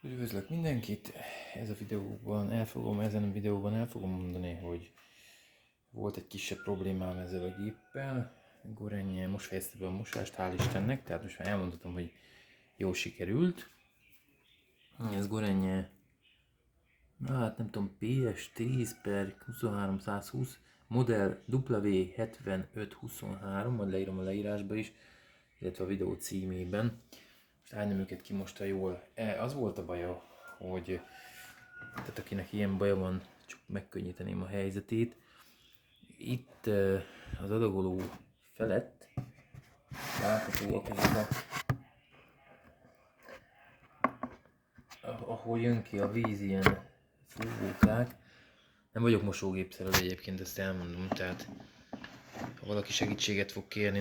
Üdvözlök mindenkit! Ezen a videóban el fogom mondani, hogy volt egy kisebb problémám ezzel a géppel. Gorenje most fejezte be a mosást, hál' Istennek, tehát most már elmondhatom, hogy jól sikerült. Ez Gorenje, hát nem tudom, PS10/23120, modell W7523, majd leírom a leírásba is, illetve a videó címében. Most ágyneműket kimosta jól. Az volt a baja, hogy tehát akinek ilyen baja van, csak megkönnyíteném a helyzetét. Itt az adagoló felett láthatóak ezek ahol jön ki a víz, ilyen fúvókák. Nem vagyok mosógépszerelő egyébként, ezt elmondom, tehát ha valaki segítséget fog kérni,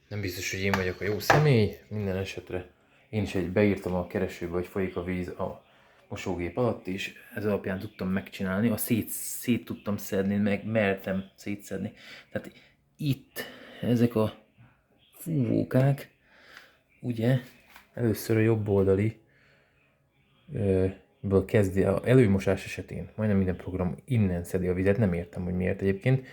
nem biztos, hogy én vagyok a jó személy. Minden esetre én is beírtam a keresőbe, hogy folyik a víz a mosógép alatt, és ez alapján tudtam megcsinálni. Szét tudtam szedni, meg mertem szétszedni. Tehát itt ezek a fúvókák, ugye, először a jobb oldali ből kezdi, az előmosás esetén majdnem minden program innen szedi a vizet, nem értem, hogy miért egyébként.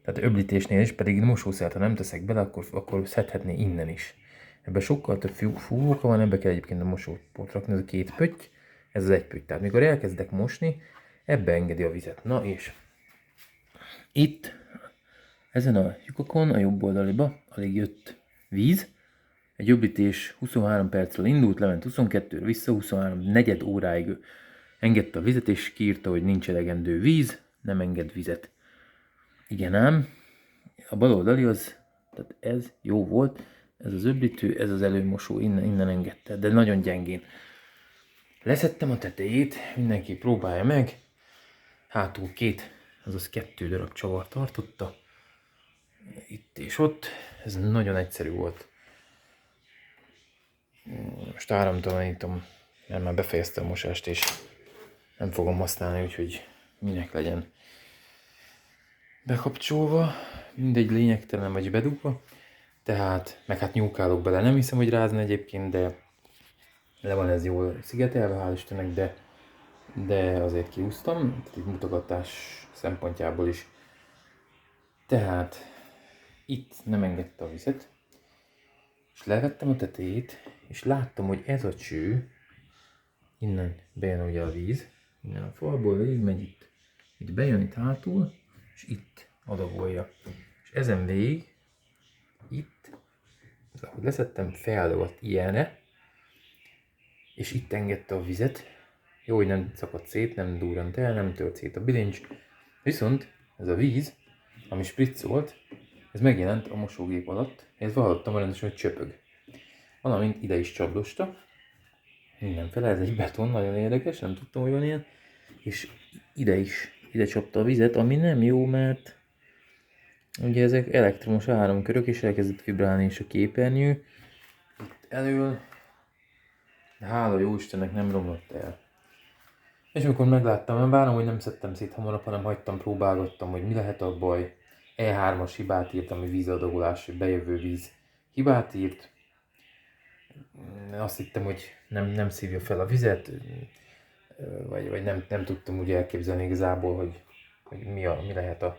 Tehát öblítésnél is, pedig mosószert, ha nem teszek bele, akkor szedhetné innen is. Ebben sokkal több fúvóka van, ebbe kell egyébként a mosóport rakni, ez a két pötty, ez az egy pötty. Tehát mikor elkezdek mosni, ebbe engedi a vizet. Na és itt, ezen a lyukakon, a jobb oldaliba alig jött víz. Egy öblítés 23 percről indult, lement 22-re, vissza 23, negyed óráig engedte a vizet, és kiírta, hogy nincs elegendő víz, nem enged vizet. Igen ám, a bal oldali az, tehát ez jó volt, ez az öblítő, ez az előmosó, innen engedte, de nagyon gyengén. Leszettem a tetejét, mindenki próbálja meg, hátul azaz 2 darab csavar tartotta, itt és ott, ez nagyon egyszerű volt. Most áramtalanítom, mert már befejeztem a mosást, és nem fogom használni, úgyhogy minek legyen bekapcsolva, mindegy, lényegtelen vagy bedugva. Tehát, meg hát nyúkálok bele, nem hiszem, hogy rázna egyébként, de le van ez jól szigetelve, hál' Istennek, de azért kiúztam, tehát itt mutogatás szempontjából is. Tehát itt nem engedte a vizet, és levettem a tetejét, és láttam, hogy ez a cső, innen bejön ugye a víz, innen a falból végigmegy itt bejön itt hátul, és itt adagolja. És ezen végig, itt, ahogy leszettem, feldagadt ilyenre, és itt engedte a vizet. Jó, hogy nem szakadt szét, nem durrant el, nem tört szét a bilincs. Viszont ez a víz, ami spriccolt, ez megjelent a mosógép alatt, ez hallottam rendesen, hogy csöpög. Valamint ide is csapdosta, mindenfele, ez egy beton, nagyon érdekes, nem tudtam, hogy van ilyen. És ide csapta a vizet, ami nem jó, mert ugye ezek elektromos áramkörök, és elkezdett vibrálni is a képernyő. Itt elől, de hála jó Istennek nem romlott el. És amikor megláttam, várom, hogy nem szedtem szét hamarabb, hanem hagytam, próbálgattam, hogy mi lehet a baj. E3-as hibát írt, ami vízadagolás, bejövő víz hibát írt. Azt hittem, hogy nem szívja fel a vizet, vagy nem tudtam úgy elképzelni igazából, hogy mi lehet a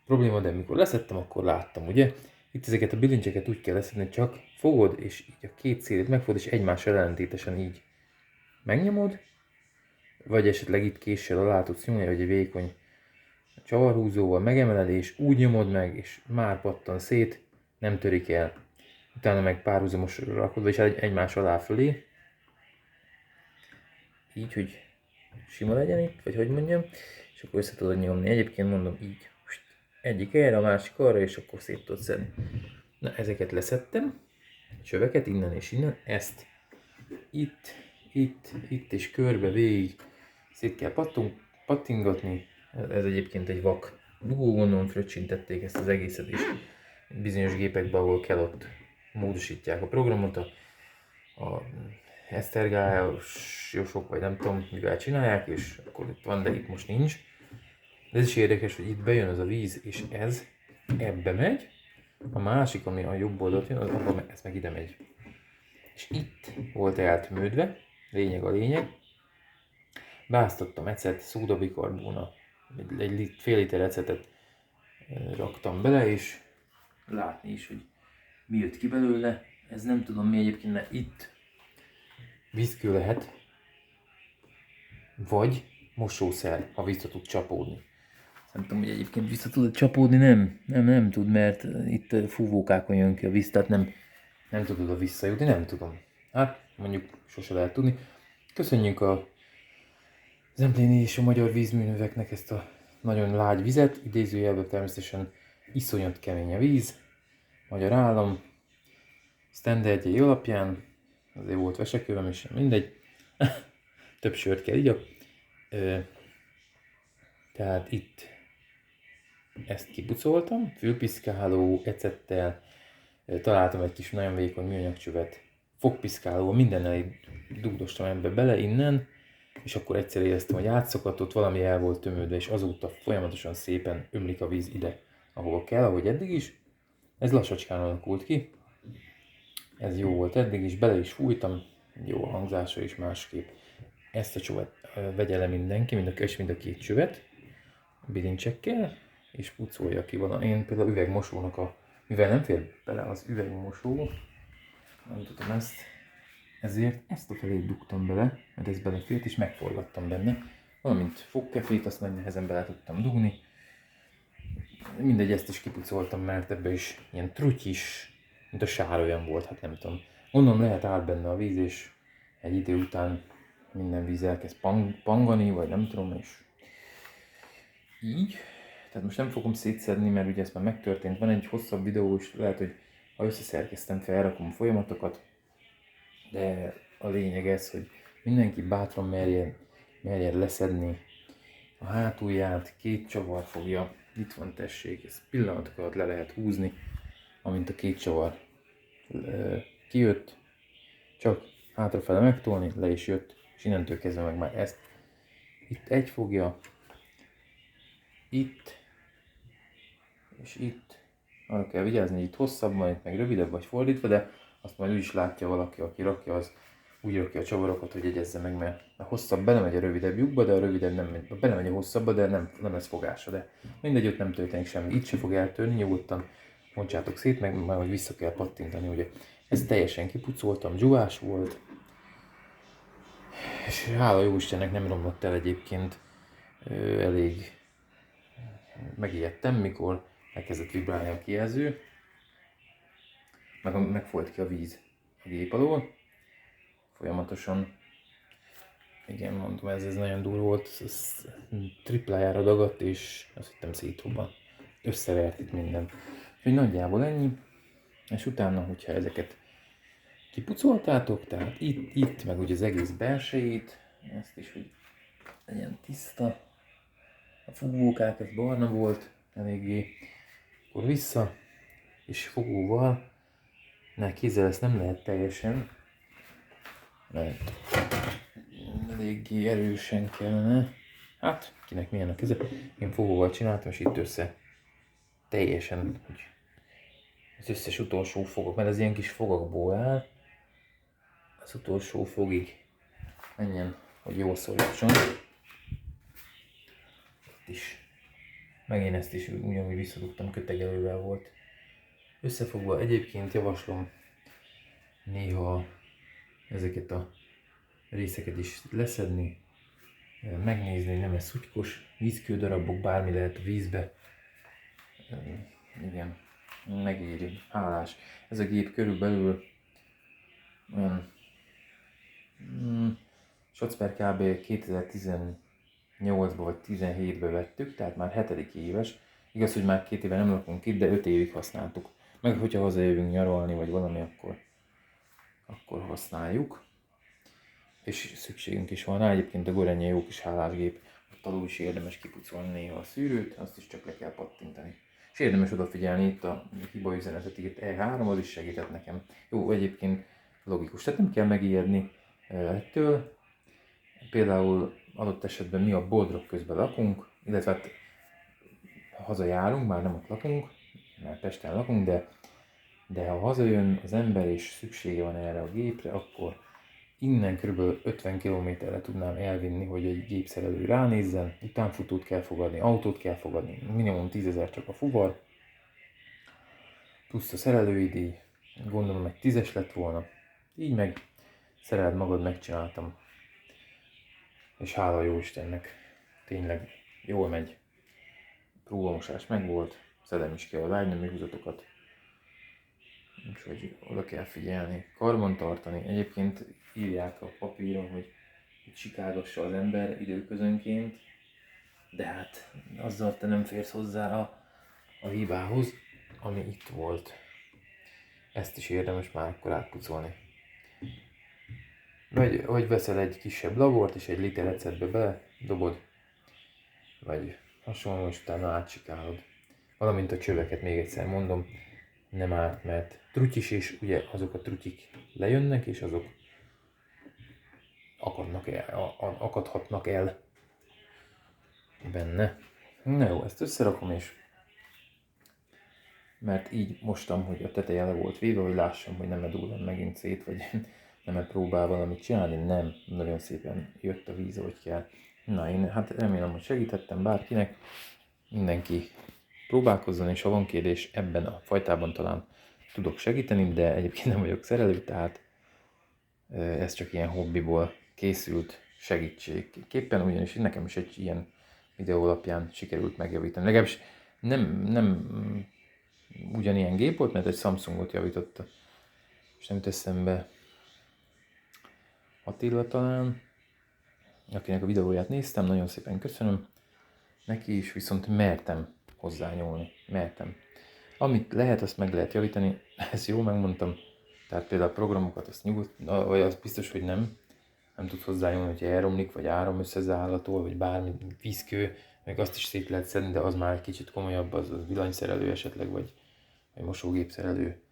probléma, de amikor leszettem, akkor láttam, ugye? Itt ezeket a bilincseket úgy kell leszedni, csak fogod, és így a két szélét megfogod, és egymással ellentétesen így megnyomod, vagy esetleg itt késsel alá tudsz nyomni, vagy egy vékony csavarhúzóval megemeled, és úgy nyomod meg, és már pattan szét, nem törik el. Utána meg párhuzamos rakod, vagyis egymás alá fölé. Így, hogy sima legyen itt, vagy hogy mondjam, és akkor össze tudod nyomni. Egyébként mondom így, egyik erre, a másik arra, és akkor szét tudod szedni. Na, ezeket leszettem, csöveket innen és innen, ezt itt és körbe végig szét kell pattingatni. Ez egyébként egy vak dugó, gondolom fröccsintették ezt az egészet is. Bizonyos gépekben, ahol kell, ott módosítják a programot, a esztergályosok, vagy nem tudom, mivel csinálják, és akkor itt van, de itt most nincs. De ez is érdekes, hogy itt bejön az a víz, és ez ebbe megy, a másik, ami a jobb oldalt jön, ez meg ide megy. És itt volt eltmődve, lényeg a lényeg. Beáztattam ecet, szódabikarbóna, fél liter ecetet raktam bele, és látni is, hogy mi jött ki belőle. Ez nem tudom mi egyébként, mert itt vízkő lehet, vagy mosószer, ha vissza tud csapódni. Nem tudom, hogy egyébként vissza tud csapódni, nem tud, mert itt fúvókákon jön ki a víz, tehát nem tud oda visszajutni, nem tudom. Hát mondjuk sose lehet tudni. Köszönjük a Zempléni és a magyar vízműveknek ezt a nagyon lágy vizet, idézőjelben természetesen iszonyat kemény a víz, magyar állam, sztenderdjei alapján, azért volt vesekővem is, mindegy, több sört kell igyak. Tehát itt ezt kipucoltam, fülpiszkáló, ecettel, találtam egy kis nagyon vékony műanyagcsövet, fogpiszkálóval, mindennel dugdostam ebbe bele innen, és akkor egyszer éreztem, hogy átszakadt, valami el volt tömődve, és azóta folyamatosan szépen ömlik a víz ide, ahova kell, ahogy eddig is. Ez lassacskán alakult ki, ez jó volt eddig is, bele is fújtam, jó a hangzása is másképp. Ezt a csövet vegye le mindenki, mind a két csövet, bilincsekkel, és pucolja ki valami. Én például üvegmosónak mivel nem fér bele az üvegmosó, nem tudom ezt, ezért ezt a felét dugtam bele, mert ez belefért, és megforgattam benne. Valamint fogkefét, azt nagy nehezen bele tudtam dugni. Mindegy, ezt is kipucoltam, mert ebbe is ilyen trutyis, mint a sár olyan volt, hát nem tudom. Onnan lehet át benne a víz, és egy idő után minden víz elkezd pangani, vagy nem tudom, és így. Tehát most nem fogom szétszedni, mert ugye ez már megtörtént. Van egy hosszabb videó is, lehet, hogy ha összeszerkeztem, felrakom folyamatokat. De a lényeg ez, hogy mindenki bátran merjen leszedni a hátulját, két csavar fogja. Itt van, tessék, ezt pillanatok alatt le lehet húzni, amint a két csavar kijött. Csak hátrafele megtolni, le is jött, és innentől kezdve meg már ezt. Itt egy fogja, itt, és itt. Arra kell vigyázni, hogy itt hosszabb, majd meg rövidebb vagy fordítva, de azt majd úgy is látja valaki, aki rakja, az úgy rakja a csavarokat, hogy jegyezze meg, mert a hosszabb belemegy a rövidebb lyukba, de a rövidebb nem megy, belemegy a hosszabbba, de nem lesz fogása, de mindegy, ott nem történik semmi. Itt se fog eltörni, nyugodtan bontsátok szét, meg majd hogy vissza kell pattintani, ugye. Ezt teljesen kipucoltam, dzsuvás volt, és hála jó Istennek nem romlott el egyébként, elég megijedtem, mikor elkezdett vibrálni a kijelző, meg folyt ki a víz a gép alól, folyamatosan. Igen, mondom, ez nagyon durva volt, ez triplájára dagadt, és azt hittem szétrobban. Összevert itt minden. Úgyhogy nagyjából ennyi, és utána, hogyha ezeket kipucoltátok, tehát itt, meg ugye az egész belsejét, ezt is, hogy legyen tiszta. A fúvókák, ez barna volt eléggé, akkor vissza, és fogóval, kézzel ezt nem lehet teljesen, mert eléggé erősen kellene, hát kinek milyen a keze, én fogóval csináltam, és itt össze teljesen, hogy az összes utolsó fogok, mert ez ilyen kis fogakból áll, az utolsó fogig menjen, hogy jól szorítson. Itt is. Meg én ezt is ugyanúgy visszadugtam, kötegelővel volt összefogva. Egyébként javaslom néha ezeket a részeket is leszedni, megnézni, hogy nem ez szutykos, vízkődarabok, bármi lehet a vízbe. Igen, megéri, hálás. Ez a gép körülbelül olyan Socper kb. 2018-ban vagy 17-ben vettük, tehát már 7. éves. Igaz, hogy már 2 éve nem lakunk itt, de 5 évig használtuk. Meg hogyha hazajövünk nyaralni, vagy valami, akkor használjuk. És szükségünk is van rá. Egyébként a Gorenje jó kis hálásgép. Ott alul is érdemes kipucolni néha a szűrőt, azt is csak le kell pattintani. És érdemes odafigyelni, itt a hiba üzenetet írt E3, az is segített nekem. Jó, egyébként logikus, tehát nem kell megijedni ettől. Például adott esetben mi a Boldrog közben lakunk, illetve hát hazajárunk, már nem ott lakunk, mert Pesten lakunk, de de ha hazajön az ember és szüksége van erre a gépre, akkor innen kb. 50 km-re tudnám elvinni, hogy egy gépszerelő ránézzen, utánfutót kell fogadni, autót kell fogadni, minimum 10 000 csak a fuvar, plusz a szerelői díj, gondolom egy 10-es lett volna, így meg szereld magad, megcsináltam, és hála jó Istennek, tényleg jól megy, próbamosás megvolt, szedem is ki a lábnyomó húzatokat, úgyhogy oda kell figyelni, karban tartani. Egyébként írják a papíron, hogy sikálgassa az ember időközönként, de hát azzal te nem férsz hozzá a hibához, ami itt volt. Ezt is érdemes már akkor átpucolni. Vagy veszel egy kisebb labort és egy liter ecetbe bele dobod, vagy hasonló, és utána átsikálod. Valamint a csöveket még egyszer mondom, nem árt, mert trutyis, és ugye azok a trutyik lejönnek, és azok akadhatnak el benne. Na jó, ezt összerakom, és mert így mostam, hogy a teteje le volt véve, hogy lássam, hogy nem dúlom megint szét, vagy nem próbál valamit csinálni, nem, nagyon szépen jött a víz, ahogy kell. Na, én hát remélem, hogy segítettem bárkinek, mindenki próbálkozzon, és ha van kérdés ebben a fajtában talán tudok segíteni, de egyébként nem vagyok szerelő, tehát ez csak ilyen hobbiból készült segítségképpen, ugyanis nekem is egy ilyen videó alapján sikerült megjavítani. Legalábbis nem ugyanilyen gép volt, mert egy Samsungot javította. És nem teszem be Attila talán, akinek a videóját néztem, nagyon szépen köszönöm. Neki is viszont mertem hozzányúlni, mertem. Amit lehet, azt meg lehet javítani, ezt jó megmondtam. Tehát például a programokat, azt vagy az biztos, hogy nem tud hozzányúlni, hogyha elromlik, vagy áram összezáratól, vagy bármi vízkő, meg azt is szét lehet szedni, de az már egy kicsit komolyabb, az villanyszerelő esetleg, vagy mosógépszerelő.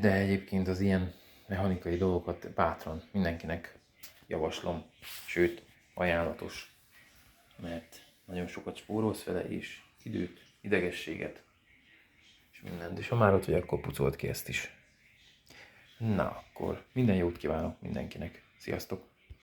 De egyébként az ilyen mechanikai dolgokat bátran mindenkinek javaslom, sőt ajánlatos, mert nagyon sokat spórolsz vele, és időt, idegességet, és mindent. És ha már ott vagy, akkor pucolt ki ezt is. Na, akkor minden jót kívánok mindenkinek. Sziasztok!